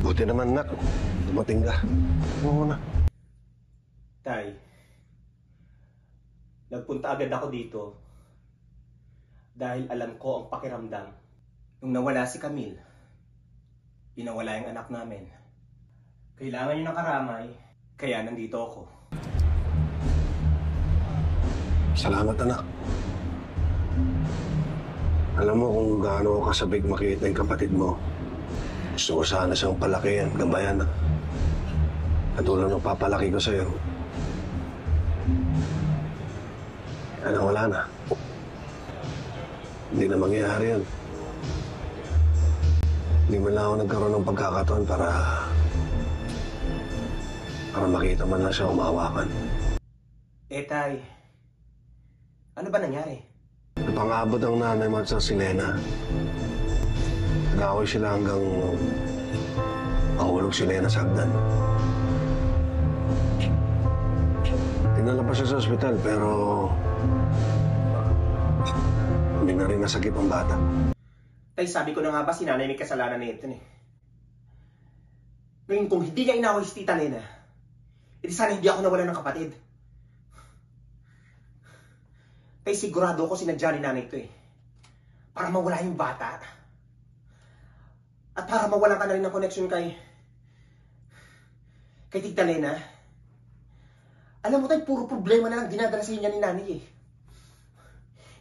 Buti naman, nak. Dumating ka. Oo na. Tay, nagpunta agad ako dito dahil alam ko ang pakiramdam. Nung nawala si Camille, pinawala yung anak namin. Kailangan niyo ng karamay, kaya nandito ako. Salamat, anak. Alam mo kung gaano ko kasabig makita yung kapatid mo. Gusto ko sana siyang palakihan, gabayan. Katulad ng papalaki ko sa'yo. Kaya wala na. Hindi na mangyayari yun. Hindi man lang ako nagkaroon ng pagkakataon para makita man lang siya umawakan. Tay, ano ba nangyari? Napangabot ang nanay mo at sa si Lena. Nag-away sila hanggang mahulog si Lena sa hagdan. Dinala pa siya sa ospital pero hindi na rin nasakit ang bata. Tay, sabi ko na nga ba si nanay may kasalanan na ito eh. Ngayon kung hindi niya inaway si Tita Lena, edi sana hindi ako nawalan ng kapatid. Tay, sigurado ako sinadya ni nanay ito eh. Para mawala yung bata. At para mawalan ka na rin ng connection kay Tita Lena. Alam mo tayo, puro problema na lang dinadala sa inyo ni nanay eh.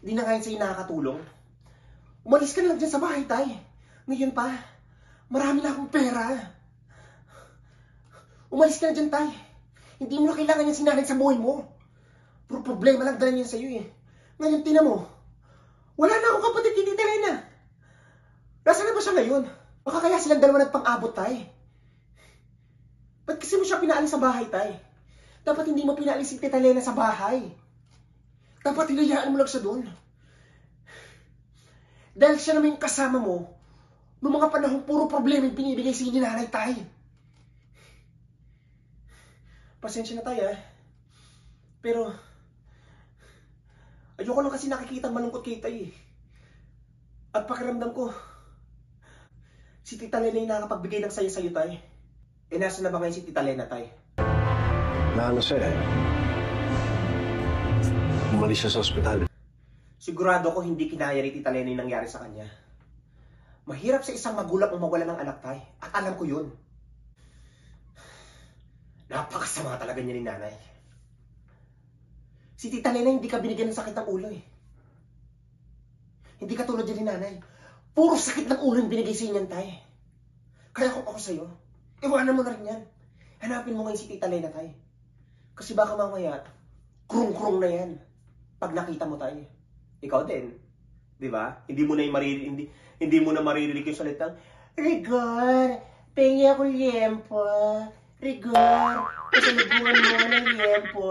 Hindi na ngayon sa'yo nakakatulong. Umalis ka na lang dyan sa bahay, tay. Ngayon pa, marami na akong pera. Umalis ka na dyan, tay. Hindi mo na kailangan yan sinanay sa buhay mo. Puro problema lang dala niyan sa'yo eh. Ngayon, tina mo, wala na akong kapatid kay Tita Lena. Nasaan na ba siya ngayon? Baka kaya silang dalawa nagpang-abot, tay. Ba't kasi mo siya pinaalis sa bahay, tay? Dapat hindi mo pinaalis si Tita Lena sa bahay. Dapat hinayaan mo lang siya doon. Dahil siya naman yung kasama mo, noong mga panahong puro problema yung binibigay sa inyo ni nanay, tay. Pasensya na, tay, ah. Pero, ayoko lang kasi nakikita malungkot kay tay, eh. At pakiramdam ko, si Tita Lena yung nakapagbigay ng saya sa'yo, tay. Eh, nasa na ba ngayon si Tita Lena, tay? Naano siya eh. Umalis siya sa ospital. Sigurado ko hindi kinaya ni Tita Lena yung nangyari sa kanya. Mahirap sa isang magulang ang mawala ng anak, tay. At alam ko yun. Napakasama talaga niya ni nanay. Si Tita Lena hindi ka binigyan ng sakit ng ulo eh. Hindi ka tulad niya ni nanay. Puro sakit ng ulo yung binigay sa inyan, tay. Kaya kung ako sa'yo, iwanan mo na rin yan. Hanapin mo ngayon si Tita Lena, tay. Kasi baka mamaya, krung-krung na yan. Pag nakita mo, tay. Ikaw din. Di ba? Hindi mo na maririnig yung salitang, Rigor, pengi ako liempo. Rigor, kasalubuhan mo ng liempo.